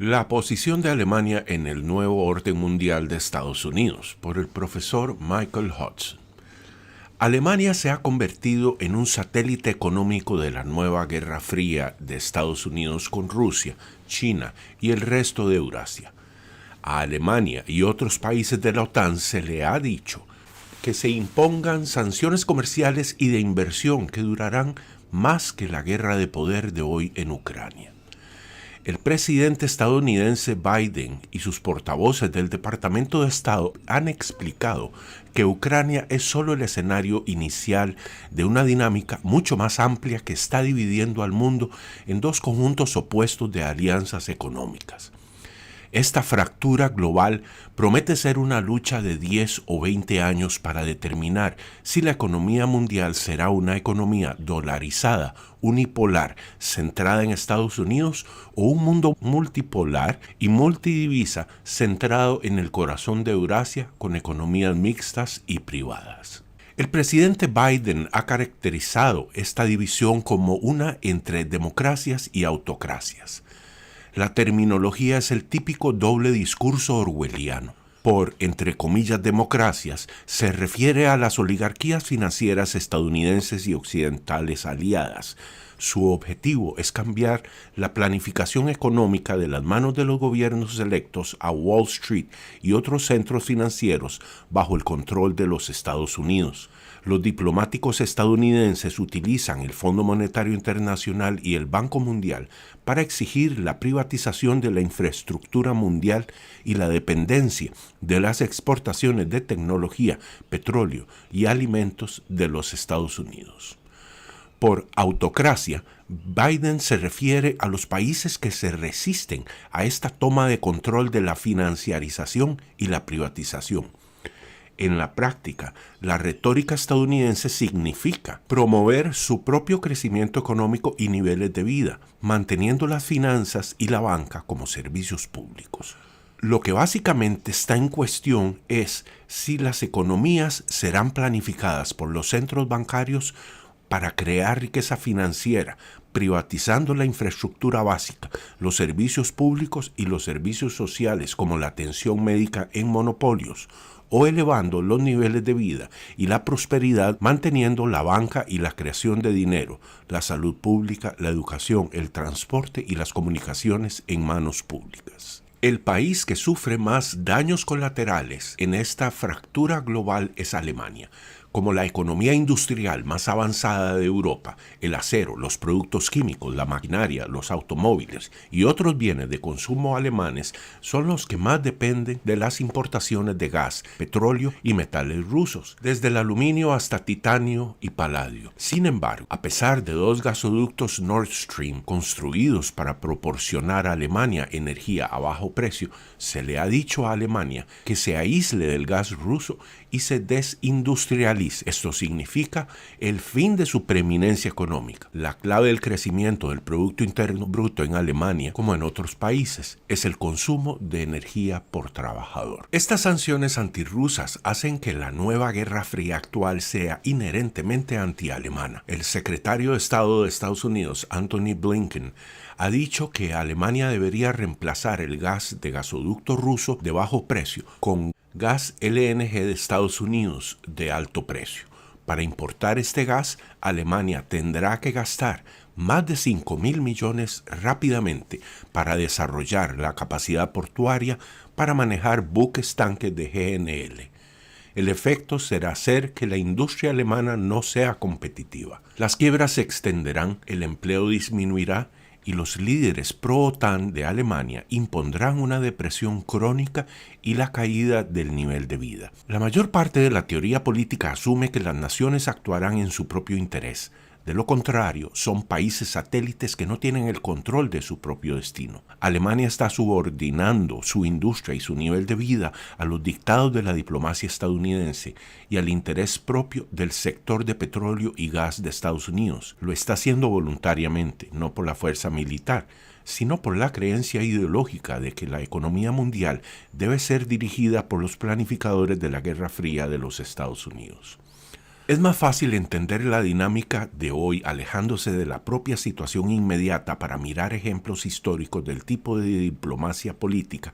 La posición de Alemania en el nuevo orden mundial de Estados Unidos, por el profesor Michael Hudson. Alemania se ha convertido en un satélite económico de la nueva Guerra Fría de Estados Unidos con Rusia, China y el resto de Eurasia. A Alemania y otros países de la OTAN se le ha dicho que se impongan sanciones comerciales y de inversión que durarán más que la guerra de poder de hoy en Ucrania. El presidente estadounidense Biden y sus portavoces del Departamento de Estado han explicado que Ucrania es solo el escenario inicial de una dinámica mucho más amplia que está dividiendo al mundo en dos conjuntos opuestos de alianzas económicas. Esta fractura global promete ser una lucha de 10 o 20 años para determinar si la economía mundial será una economía dolarizada, unipolar, centrada en Estados Unidos, o un mundo multipolar y multidivisa centrado en el corazón de Eurasia con economías mixtas y privadas. El presidente Biden ha caracterizado esta división como una entre democracias y autocracias. La terminología es el típico doble discurso orwelliano. Por, entre comillas, democracias, se refiere a las oligarquías financieras estadounidenses y occidentales aliadas. Su objetivo es cambiar la planificación económica de las manos de los gobiernos electos a Wall Street y otros centros financieros bajo el control de los Estados Unidos. Los diplomáticos estadounidenses utilizan el Fondo Monetario Internacional y el Banco Mundial para exigir la privatización de la infraestructura mundial y la dependencia de las exportaciones de tecnología, petróleo y alimentos de los Estados Unidos. Por autocracia, Biden se refiere a los países que se resisten a esta toma de control de la financiarización y la privatización. En la práctica, la retórica estadounidense significa promover su propio crecimiento económico y niveles de vida, manteniendo las finanzas y la banca como servicios públicos. Lo que básicamente está en cuestión es si las economías serán planificadas por los centros bancarios para crear riqueza financiera, privatizando la infraestructura básica, los servicios públicos y los servicios sociales como la atención médica en monopolios, o elevando los niveles de vida y la prosperidad manteniendo la banca y la creación de dinero, la salud pública, la educación, el transporte y las comunicaciones en manos públicas. El país que sufre más daños colaterales en esta fractura global es Alemania. Como la economía industrial más avanzada de Europa, el acero, los productos químicos, la maquinaria, los automóviles y otros bienes de consumo alemanes son los que más dependen de las importaciones de gas, petróleo y metales rusos, desde el aluminio hasta titanio y paladio. Sin embargo, a pesar de dos gasoductos Nord Stream construidos para proporcionar a Alemania energía a bajo precio, se le ha dicho a Alemania que se aísle del gas ruso y se desindustrialice. Esto significa el fin de su preeminencia económica. La clave del crecimiento del Producto Interno Bruto en Alemania, como en otros países, es el consumo de energía por trabajador. Estas sanciones antirrusas hacen que la nueva Guerra Fría actual sea inherentemente antialemana. El secretario de Estado de Estados Unidos, Antony Blinken, ha dicho que Alemania debería reemplazar el gas de gasoducto ruso de bajo precio con gas LNG de Estados Unidos de alto precio. Para importar este gas, Alemania tendrá que gastar más de 5.000 millones rápidamente para desarrollar la capacidad portuaria para manejar buques tanques de GNL. El efecto será hacer que la industria alemana no sea competitiva. Las quiebras se extenderán, el empleo disminuirá y los líderes pro-OTAN de Alemania impondrán una depresión crónica y la caída del nivel de vida. La mayor parte de la teoría política asume que las naciones actuarán en su propio interés. De lo contrario, son países satélites que no tienen el control de su propio destino. Alemania está subordinando su industria y su nivel de vida a los dictados de la diplomacia estadounidense y al interés propio del sector de petróleo y gas de Estados Unidos. Lo está haciendo voluntariamente, no por la fuerza militar, sino por la creencia ideológica de que la economía mundial debe ser dirigida por los planificadores de la Guerra Fría de los Estados Unidos. Es más fácil entender la dinámica de hoy alejándose de la propia situación inmediata para mirar ejemplos históricos del tipo de diplomacia política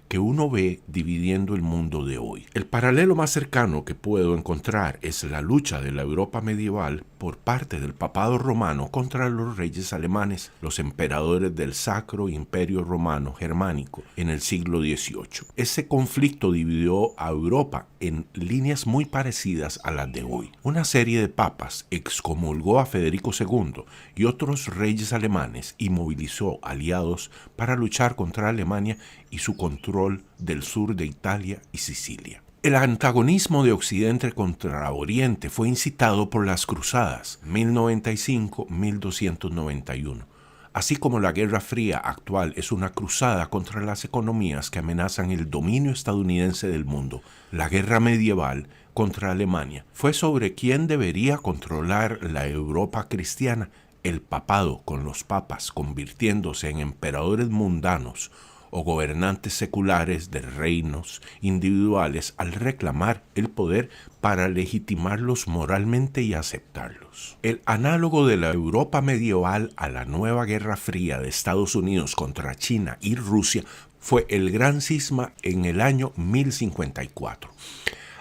que uno ve dividiendo el mundo de hoy. El paralelo más cercano que puedo encontrar es la lucha de la Europa medieval por parte del papado romano contra los reyes alemanes, los emperadores del Sacro Imperio Romano Germánico en el siglo XVIII. Ese conflicto dividió a Europa en líneas muy parecidas a las de hoy. Una serie de papas excomulgó a Federico II y otros reyes alemanes y movilizó aliados para luchar contra Alemania y su control del sur de Italia y Sicilia. El antagonismo de Occidente contra Oriente fue incitado por las Cruzadas 1095-1291, así como la Guerra Fría actual es una cruzada contra las economías que amenazan el dominio estadounidense del mundo. La guerra medieval contra Alemania fue sobre quién debería controlar la Europa cristiana, el papado con los papas convirtiéndose en emperadores mundanos o gobernantes seculares de reinos individuales al reclamar el poder para legitimarlos moralmente y aceptarlos. El análogo de la Europa medieval a la nueva Guerra Fría de Estados Unidos contra China y Rusia fue el Gran Cisma en el año 1054.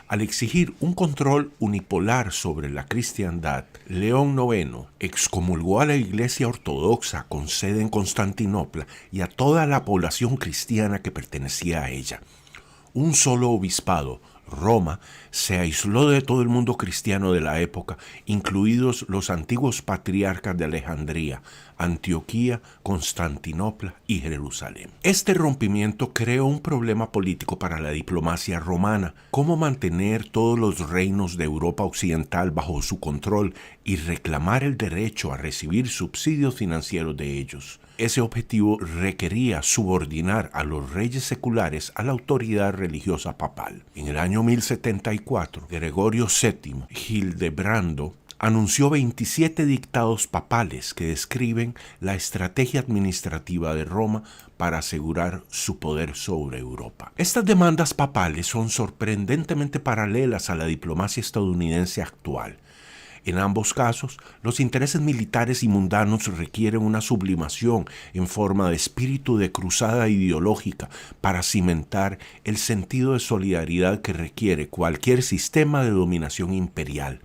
Al exigir un control unipolar sobre la cristiandad, León IX excomulgó a la Iglesia Ortodoxa con sede en Constantinopla y a toda la población cristiana que pertenecía a ella. Un solo obispado, Roma, se aisló de todo el mundo cristiano de la época, incluidos los antiguos patriarcas de Alejandría, Antioquía, Constantinopla y Jerusalén. Este rompimiento creó un problema político para la diplomacia romana: cómo mantener todos los reinos de Europa Occidental bajo su control y reclamar el derecho a recibir subsidios financieros de ellos. Ese objetivo requería subordinar a los reyes seculares a la autoridad religiosa papal. En el año 1074, Gregorio VII Hildebrando anunció 27 dictados papales que describen la estrategia administrativa de Roma para asegurar su poder sobre Europa. Estas demandas papales son sorprendentemente paralelas a la diplomacia estadounidense actual. En ambos casos, los intereses militares y mundanos requieren una sublimación en forma de espíritu de cruzada ideológica para cimentar el sentido de solidaridad que requiere cualquier sistema de dominación imperial.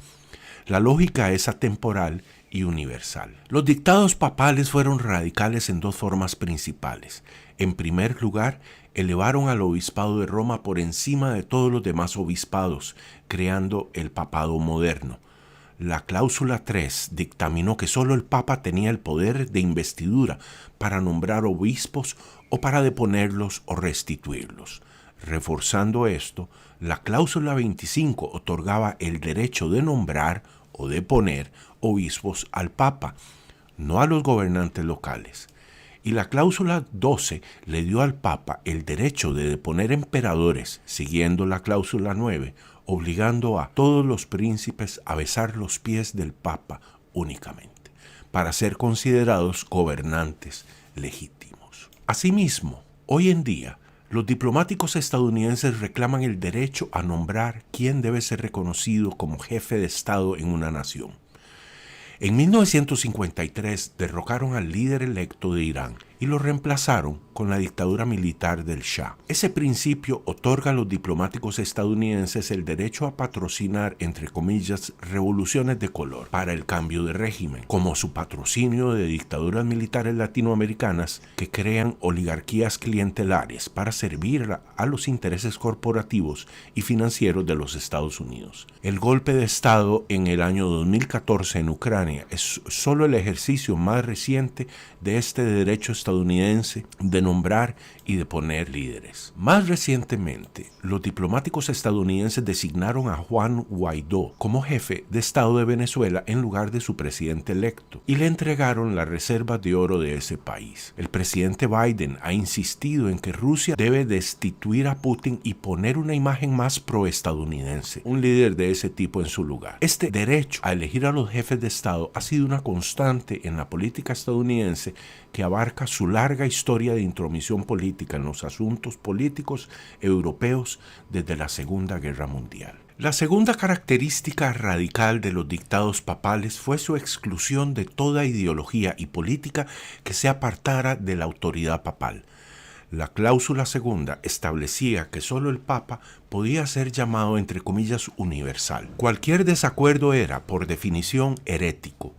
La lógica es atemporal y universal. Los dictados papales fueron radicales en dos formas principales. En primer lugar, elevaron al obispado de Roma por encima de todos los demás obispados, creando el papado moderno. La cláusula 3 dictaminó que solo el Papa tenía el poder de investidura para nombrar obispos o para deponerlos o restituirlos. Reforzando esto, la cláusula 25 otorgaba el derecho de nombrar o deponer obispos al Papa, no a los gobernantes locales. Y la cláusula 12 le dio al Papa el derecho de deponer emperadores, siguiendo la cláusula 9, obligando a todos los príncipes a besar los pies del Papa únicamente, para ser considerados gobernantes legítimos. Asimismo, hoy en día, los diplomáticos estadounidenses reclaman el derecho a nombrar quién debe ser reconocido como jefe de Estado en una nación. En 1953 derrocaron al líder electo de Irán y lo reemplazaron con la dictadura militar del Shah. Ese principio otorga a los diplomáticos estadounidenses el derecho a patrocinar, entre comillas, revoluciones de color para el cambio de régimen, como su patrocinio de dictaduras militares latinoamericanas que crean oligarquías clientelares para servir a los intereses corporativos y financieros de los Estados Unidos. El golpe de Estado en el año 2014 en Ucrania es solo el ejercicio más reciente de este derecho estadounidense de nombrar y de poner líderes. Más recientemente, los diplomáticos estadounidenses designaron a Juan Guaidó como jefe de Estado de Venezuela en lugar de su presidente electo y le entregaron las reservas de oro de ese país. El presidente Biden ha insistido en que Rusia debe destituir a Putin y poner una imagen más pro-estadounidense, un líder de ese tipo en su lugar. Este derecho a elegir a los jefes de Estado ha sido una constante en la política estadounidense que abarca su larga historia de intromisión política en los asuntos políticos europeos desde la Segunda Guerra Mundial. La segunda característica radical de los dictados papales fue su exclusión de toda ideología y política que se apartara de la autoridad papal. La cláusula segunda establecía que solo el Papa podía ser llamado, entre comillas, universal. Cualquier desacuerdo era, por definición, herético.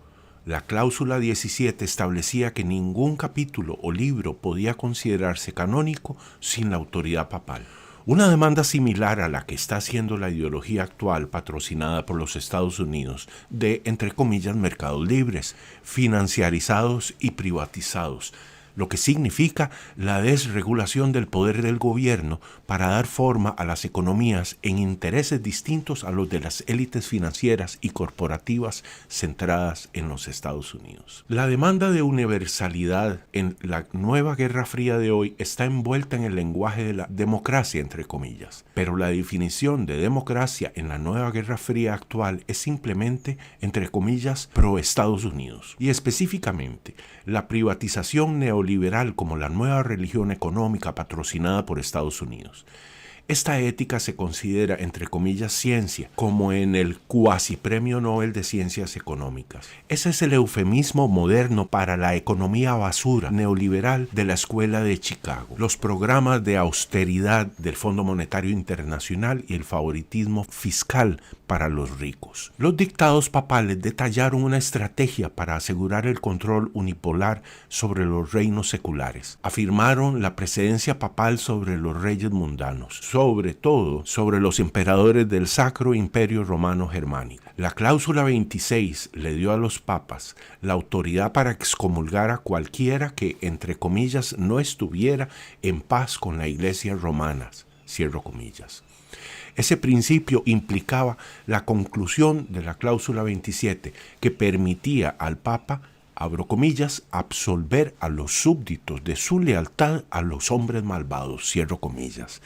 La cláusula 17 establecía que ningún capítulo o libro podía considerarse canónico sin la autoridad papal. Una demanda similar a la que está haciendo la ideología actual patrocinada por los Estados Unidos de, entre comillas, mercados libres, financiarizados y privatizados, lo que significa la desregulación del poder del gobierno para dar forma a las economías en intereses distintos a los de las élites financieras y corporativas centradas en los Estados Unidos. La demanda de universalidad en la nueva Guerra Fría de hoy está envuelta en el lenguaje de la democracia, entre comillas, pero la definición de democracia en la nueva Guerra Fría actual es simplemente, entre comillas, pro Estados Unidos, y específicamente la privatización neoliberal como la nueva religión económica patrocinada por Estados Unidos. Esta ética se considera, entre comillas, ciencia, como en el cuasi premio Nobel de Ciencias Económicas. Ese es el eufemismo moderno para la economía basura neoliberal de la Escuela de Chicago, los programas de austeridad del Fondo Monetario Internacional y el favoritismo fiscal para los ricos. Los dictados papales detallaron una estrategia para asegurar el control unipolar sobre los reinos seculares. Afirmaron la precedencia papal sobre los reyes mundanos, sobre todo sobre los emperadores del Sacro Imperio Romano Germánico. La cláusula 26 le dio a los papas la autoridad para excomulgar a cualquiera que, entre comillas, no estuviera en paz con la Iglesia romana, cierro comillas. Ese principio implicaba la conclusión de la cláusula 27, que permitía al Papa, abro comillas, absolver a los súbditos de su lealtad a los hombres malvados, cierro comillas.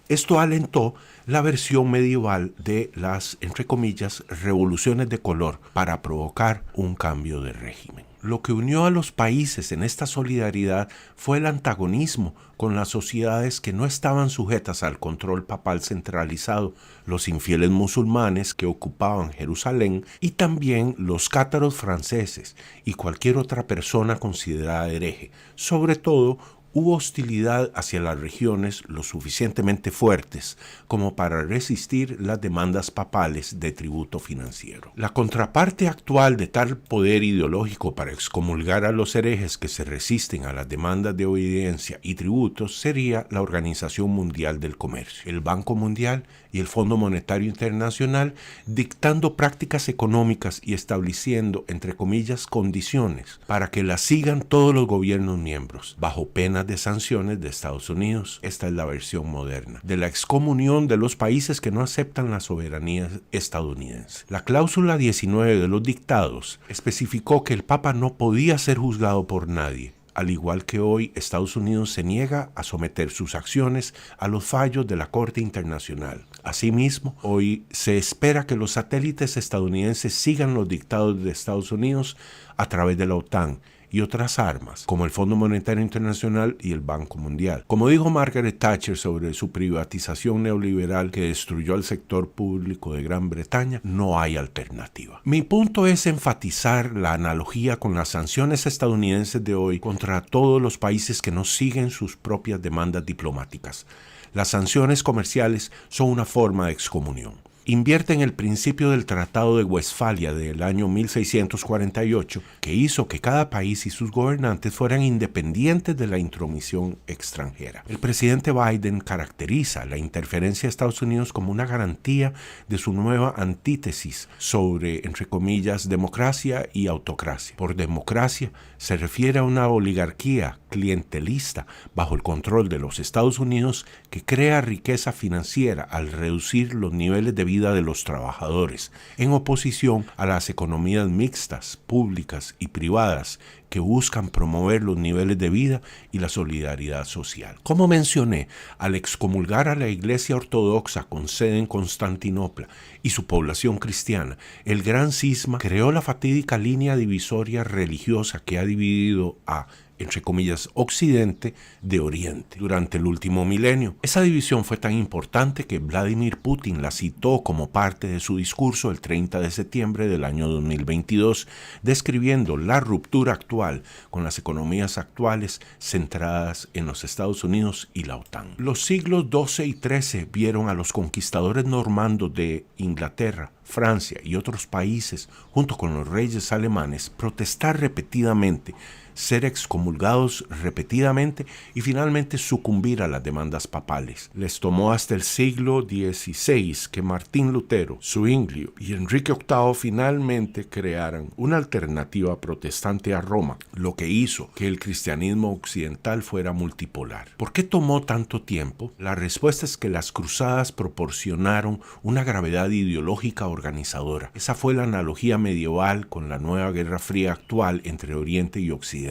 Esto alentó la versión medieval de las, entre comillas, revoluciones de color para provocar un cambio de régimen. Lo que unió a los países en esta solidaridad fue el antagonismo con las sociedades que no estaban sujetas al control papal centralizado, los infieles musulmanes que ocupaban Jerusalén y también los cátaros franceses y cualquier otra persona considerada hereje, sobre todo hubo hostilidad hacia las regiones lo suficientemente fuertes como para resistir las demandas papales de tributo financiero. La contraparte actual de tal poder ideológico para excomulgar a los herejes que se resisten a las demandas de obediencia y tributos sería la Organización Mundial del Comercio, el Banco Mundial y el Fondo Monetario Internacional, dictando prácticas económicas y estableciendo, entre comillas, condiciones para que las sigan todos los gobiernos miembros, bajo pena de sanciones de Estados Unidos. Esta es la versión moderna de la excomunión de los países que no aceptan la soberanía estadounidense. La cláusula 19 de los dictados especificó que el Papa no podía ser juzgado por nadie. Al igual que hoy, Estados Unidos se niega a someter sus acciones a los fallos de la Corte Internacional. Asimismo, hoy se espera que los satélites estadounidenses sigan los dictados de Estados Unidos a través de la OTAN y otras armas, como el Fondo Monetario Internacional y el Banco Mundial. Como dijo Margaret Thatcher sobre su privatización neoliberal que destruyó al sector público de Gran Bretaña, no hay alternativa. Mi punto es enfatizar la analogía con las sanciones estadounidenses de hoy contra todos los países que no siguen sus propias demandas diplomáticas. Las sanciones comerciales son una forma de excomunión. Invierte en el principio del Tratado de Westfalia del año 1648, que hizo que cada país y sus gobernantes fueran independientes de la intromisión extranjera. El presidente Biden caracteriza la interferencia de Estados Unidos como una garantía de su nueva antítesis sobre, entre comillas, democracia y autocracia. Por democracia se refiere a una oligarquía clientelista bajo el control de los Estados Unidos que crea riqueza financiera al reducir los niveles de vida de los trabajadores, en oposición a las economías mixtas, públicas y privadas que buscan promover los niveles de vida y la solidaridad social. Como mencioné, al excomulgar a la Iglesia Ortodoxa con sede en Constantinopla y su población cristiana, el Gran Cisma creó la fatídica línea divisoria religiosa que ha dividido a entre comillas, Occidente de Oriente durante el último milenio. Esa división fue tan importante que Vladimir Putin la citó como parte de su discurso el 30 de septiembre del año 2022, describiendo la ruptura actual con las economías actuales centradas en los Estados Unidos y la OTAN. Los siglos XII y XIII vieron a los conquistadores normandos de Inglaterra, Francia y otros países, junto con los reyes alemanes, protestar repetidamente, ser excomulgados repetidamente y finalmente sucumbir a las demandas papales. Les tomó hasta el siglo XVI que Martín Lutero, Zwinglio y Enrique VIII finalmente crearan una alternativa protestante a Roma, lo que hizo que el cristianismo occidental fuera multipolar. ¿Por qué tomó tanto tiempo? La respuesta es que las cruzadas proporcionaron una gravedad ideológica organizadora. Esa fue la analogía medieval con la nueva Guerra Fría actual entre Oriente y Occidente.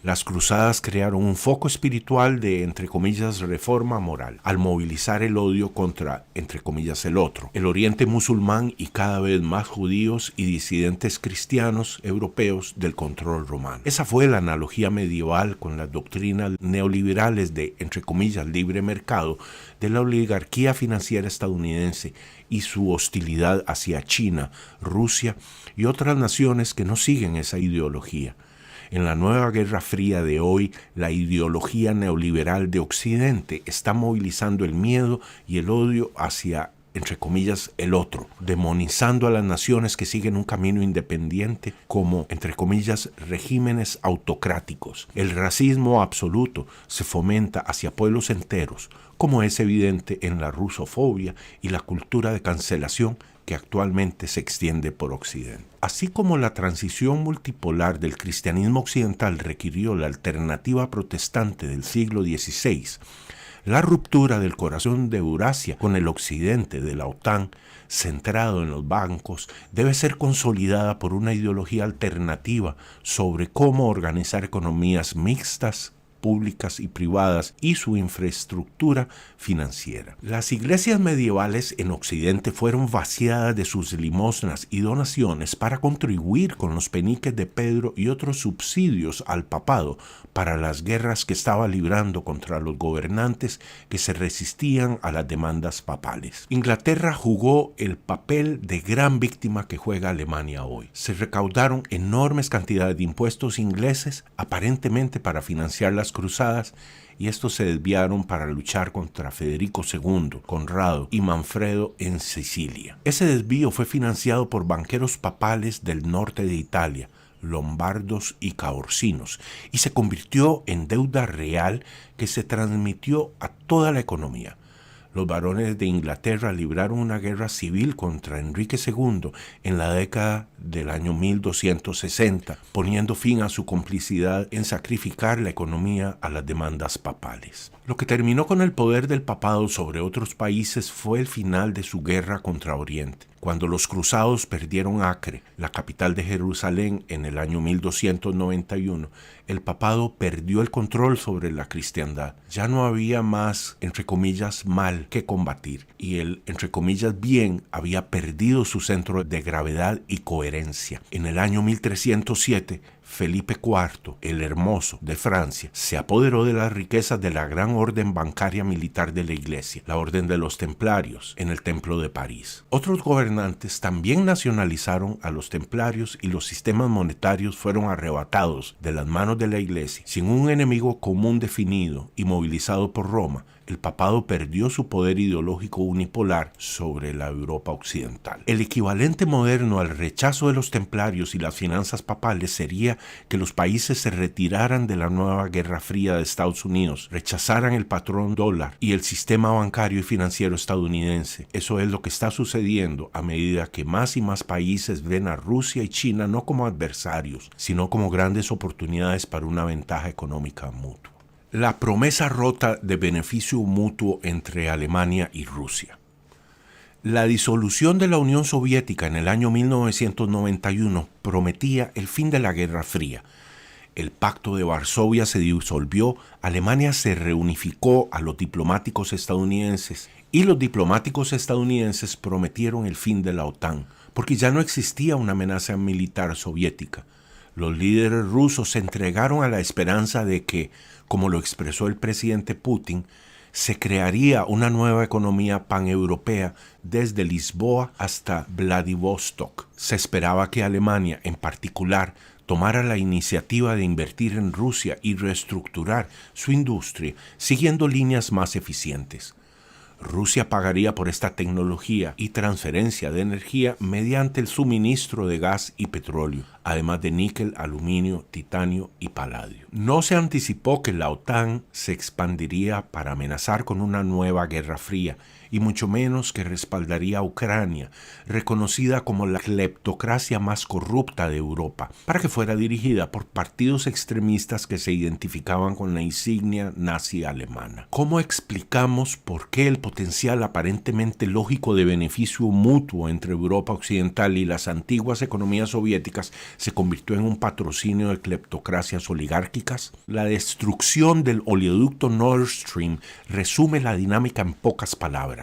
Las cruzadas crearon un foco espiritual de, entre comillas, reforma moral, al movilizar el odio contra, entre comillas, el otro, el Oriente musulmán y cada vez más judíos y disidentes cristianos europeos del control romano. Esa fue la analogía medieval con las doctrinas neoliberales de, entre comillas, libre mercado de la oligarquía financiera estadounidense y su hostilidad hacia China, Rusia y otras naciones que no siguen esa ideología. En la nueva Guerra Fría de hoy, la ideología neoliberal de Occidente está movilizando el miedo y el odio hacia, entre comillas, el otro, demonizando a las naciones que siguen un camino independiente como, entre comillas, regímenes autocráticos. El racismo absoluto se fomenta hacia pueblos enteros, como es evidente en la rusofobia y la cultura de cancelación que actualmente se extiende por Occidente. Así como la transición multipolar del cristianismo occidental requirió la alternativa protestante del siglo XVI, la ruptura del corazón de Eurasia con el occidente de la OTAN, centrado en los bancos, debe ser consolidada por una ideología alternativa sobre cómo organizar economías mixtas, públicas y privadas y su infraestructura financiera. Las iglesias medievales en Occidente fueron vaciadas de sus limosnas y donaciones para contribuir con los peniques de Pedro y otros subsidios al papado para las guerras que estaba librando contra los gobernantes que se resistían a las demandas papales. Inglaterra jugó el papel de gran víctima que juega Alemania hoy. Se recaudaron enormes cantidades de impuestos ingleses aparentemente para financiar las cruzadas y estos se desviaron para luchar contra Federico II, Conrado y Manfredo en Sicilia. Ese desvío fue financiado por banqueros papales del norte de Italia, lombardos y caorcinos, y se convirtió en deuda real que se transmitió a toda la economía. Los varones de Inglaterra libraron una guerra civil contra Enrique II en la década del año 1260, poniendo fin a su complicidad en sacrificar la economía a las demandas papales. Lo que terminó con el poder del papado sobre otros países fue el final de su guerra contra Oriente. Cuando los cruzados perdieron Acre, la capital de Jerusalén, en el año 1291, el papado perdió el control sobre la cristiandad. Ya no había más, entre comillas, mal que combatir, y el, entre comillas, bien había perdido su centro de gravedad y coherencia. En el año 1307, Felipe IV, el Hermoso de Francia, se apoderó de las riquezas de la gran orden bancaria militar de la Iglesia, la Orden de los Templarios, en el Templo de París. Otros gobernantes también nacionalizaron a los templarios y los sistemas monetarios fueron arrebatados de las manos de la Iglesia. Sin un enemigo común definido y movilizado por Roma, el papado perdió su poder ideológico unipolar sobre la Europa occidental. El equivalente moderno al rechazo de los templarios y las finanzas papales sería que los países se retiraran de la nueva Guerra Fría de Estados Unidos, rechazaran el patrón dólar y el sistema bancario y financiero estadounidense. Eso es lo que está sucediendo a medida que más y más países ven a Rusia y China no como adversarios, sino como grandes oportunidades para una ventaja económica mutua. La promesa rota de beneficio mutuo entre Alemania y Rusia. La disolución de la Unión Soviética en el año 1991 prometía el fin de la Guerra Fría. El Pacto de Varsovia se disolvió, Alemania se reunificó a los diplomáticos estadounidenses y los diplomáticos estadounidenses prometieron el fin de la OTAN, porque ya no existía una amenaza militar soviética. Los líderes rusos se entregaron a la esperanza de que, como lo expresó el presidente Putin, se crearía una nueva economía paneuropea desde Lisboa hasta Vladivostok. Se esperaba que Alemania, en particular, tomara la iniciativa de invertir en Rusia y reestructurar su industria siguiendo líneas más eficientes. Rusia pagaría por esta tecnología y transferencia de energía mediante el suministro de gas y petróleo, además de níquel, aluminio, titanio y paladio. No se anticipó que la OTAN se expandiría para amenazar con una nueva guerra fría, y mucho menos que respaldaría a Ucrania, reconocida como la cleptocracia más corrupta de Europa, para que fuera dirigida por partidos extremistas que se identificaban con la insignia nazi alemana. ¿Cómo explicamos por qué el potencial aparentemente lógico de beneficio mutuo entre Europa occidental y las antiguas economías soviéticas se convirtió en un patrocinio de cleptocracias oligárquicas? La destrucción del oleoducto Nord Stream resume la dinámica en pocas palabras.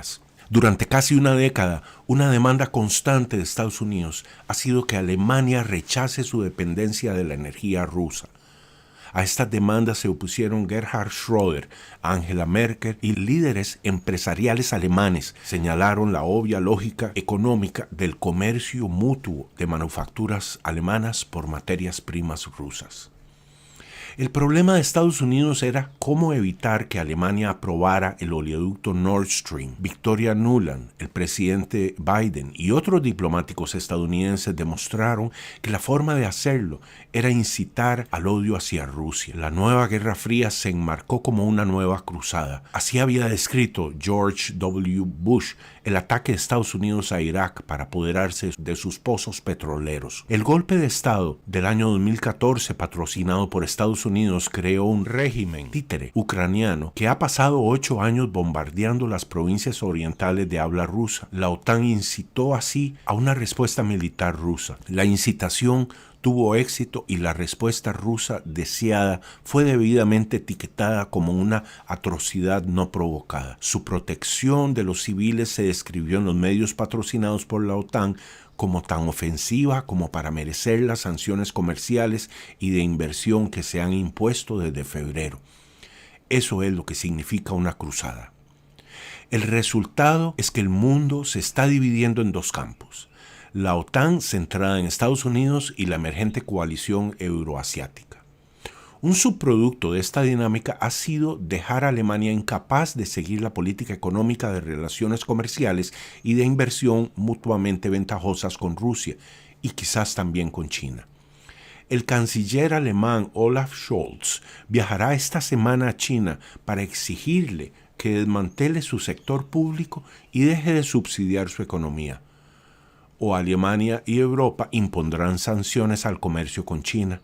Durante casi una década, una demanda constante de Estados Unidos ha sido que Alemania rechace su dependencia de la energía rusa. A estas demandas se opusieron Gerhard Schröder, Angela Merkel y líderes empresariales alemanes. Señalaron la obvia lógica económica del comercio mutuo de manufacturas alemanas por materias primas rusas. El problema de Estados Unidos era cómo evitar que Alemania aprobara el oleoducto Nord Stream. Victoria Nuland, el presidente Biden y otros diplomáticos estadounidenses demostraron que la forma de hacerlo era incitar al odio hacia Rusia. La nueva Guerra Fría se enmarcó como una nueva cruzada. Así había descrito George W. Bush el ataque de Estados Unidos a Irak para apoderarse de sus pozos petroleros. El golpe de Estado del año 2014, patrocinado por Estados Unidos, creó un régimen títere ucraniano que ha pasado 8 años bombardeando las provincias orientales de habla rusa. La OTAN incitó así a una respuesta militar rusa. La incitación tuvo éxito y la respuesta rusa deseada fue debidamente etiquetada como una atrocidad no provocada. Su protección de los civiles se describió en los medios patrocinados por la OTAN como tan ofensiva como para merecer las sanciones comerciales y de inversión que se han impuesto desde febrero. Eso es lo que significa una cruzada. El resultado es que el mundo se está dividiendo en dos campos: la OTAN centrada en Estados Unidos y la emergente coalición euroasiática. Un subproducto de esta dinámica ha sido dejar a Alemania incapaz de seguir la política económica de relaciones comerciales y de inversión mutuamente ventajosas con Rusia y quizás también con China. El canciller alemán Olaf Scholz viajará esta semana a China para exigirle que desmantele su sector público y deje de subsidiar su economía. O Alemania y Europa impondrán sanciones al comercio con China.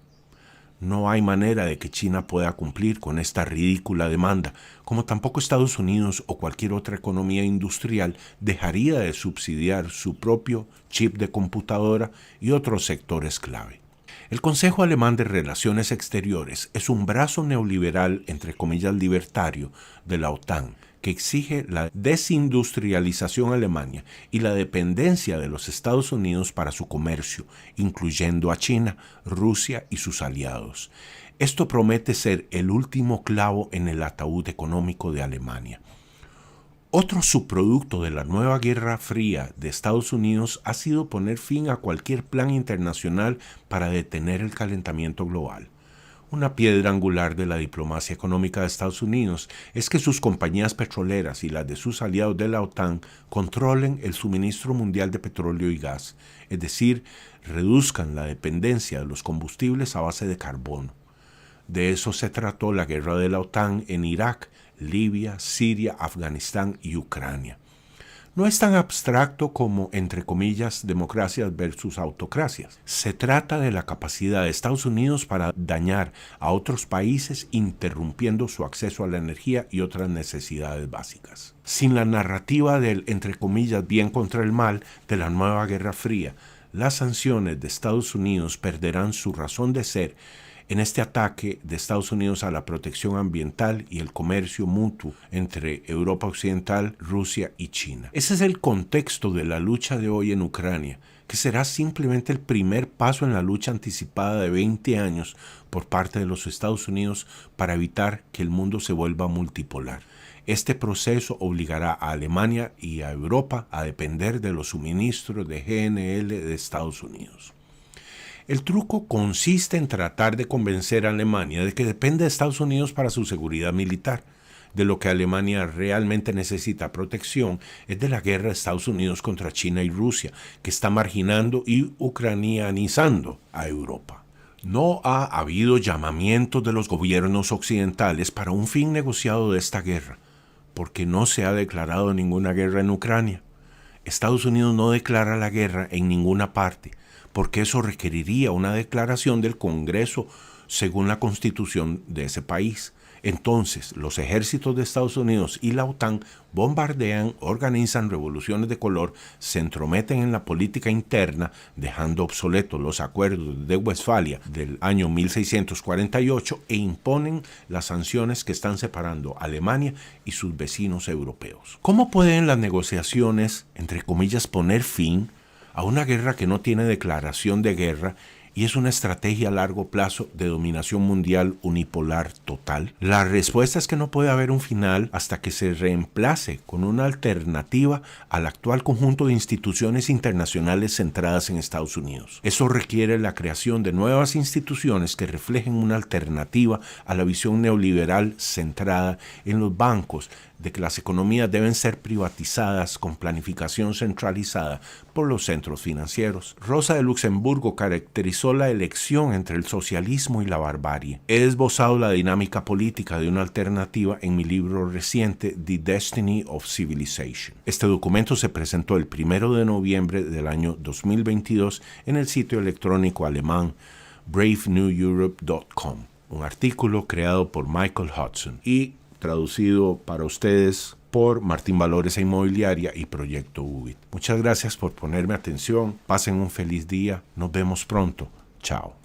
No hay manera de que China pueda cumplir con esta ridícula demanda, como tampoco Estados Unidos o cualquier otra economía industrial dejaría de subsidiar su propio chip de computadora y otros sectores clave. El Consejo Alemán de Relaciones Exteriores es un brazo neoliberal, entre comillas libertario, de la OTAN, que exige la desindustrialización alemana y la dependencia de los Estados Unidos para su comercio, incluyendo a China, Rusia y sus aliados. Esto promete ser el último clavo en el ataúd económico de Alemania. Otro subproducto de la nueva Guerra Fría de Estados Unidos ha sido poner fin a cualquier plan internacional para detener el calentamiento global. Una piedra angular de la diplomacia económica de Estados Unidos es que sus compañías petroleras y las de sus aliados de la OTAN controlen el suministro mundial de petróleo y gas, es decir, reduzcan la dependencia de los combustibles a base de carbono. De eso se trató la guerra de la OTAN en Irak, Libia, Siria, Afganistán y Ucrania. No es tan abstracto como, entre comillas, democracias versus autocracias. Se trata de la capacidad de Estados Unidos para dañar a otros países interrumpiendo su acceso a la energía y otras necesidades básicas. Sin la narrativa del, entre comillas, bien contra el mal de la nueva Guerra Fría, las sanciones de Estados Unidos perderán su razón de ser en este ataque de Estados Unidos a la protección ambiental y el comercio mutuo entre Europa Occidental, Rusia y China. Ese es el contexto de la lucha de hoy en Ucrania, que será simplemente el primer paso en la lucha anticipada de 20 años por parte de los Estados Unidos para evitar que el mundo se vuelva multipolar. Este proceso obligará a Alemania y a Europa a depender de los suministros de GNL de Estados Unidos. El truco consiste en tratar de convencer a Alemania de que depende de Estados Unidos para su seguridad militar. De lo que Alemania realmente necesita protección es de la guerra de Estados Unidos contra China y Rusia, que está marginando y ucranianizando a Europa. No ha habido llamamientos de los gobiernos occidentales para un fin negociado de esta guerra, porque no se ha declarado ninguna guerra en Ucrania. Estados Unidos no declara la guerra en ninguna parte, porque eso requeriría una declaración del Congreso según la Constitución de ese país. Entonces, los ejércitos de Estados Unidos y la OTAN bombardean, organizan revoluciones de color, se entrometen en la política interna, dejando obsoletos los acuerdos de Westfalia del año 1648 e imponen las sanciones que están separando a Alemania y sus vecinos europeos. ¿Cómo pueden las negociaciones, entre comillas, poner fin a una guerra que no tiene declaración de guerra y es una estrategia a largo plazo de dominación mundial unipolar total? La respuesta es que no puede haber un final hasta que se reemplace con una alternativa al actual conjunto de instituciones internacionales centradas en Estados Unidos. Eso requiere la creación de nuevas instituciones que reflejen una alternativa a la visión neoliberal centrada en los bancos, de que las economías deben ser privatizadas con planificación centralizada por los centros financieros. Rosa de Luxemburgo caracterizó la elección entre el socialismo y la barbarie. He esbozado la dinámica política de una alternativa en mi libro reciente The Destiny of Civilization. Este documento se presentó el 1 de noviembre del año 2022 en el sitio electrónico alemán braveneweurope.com, un artículo creado por Michael Hudson y traducido para ustedes por Martín Valores e Inmobiliaria y Proyecto UBIT. Muchas gracias por ponerme atención. Pasen un feliz día. Nos vemos pronto. Chao.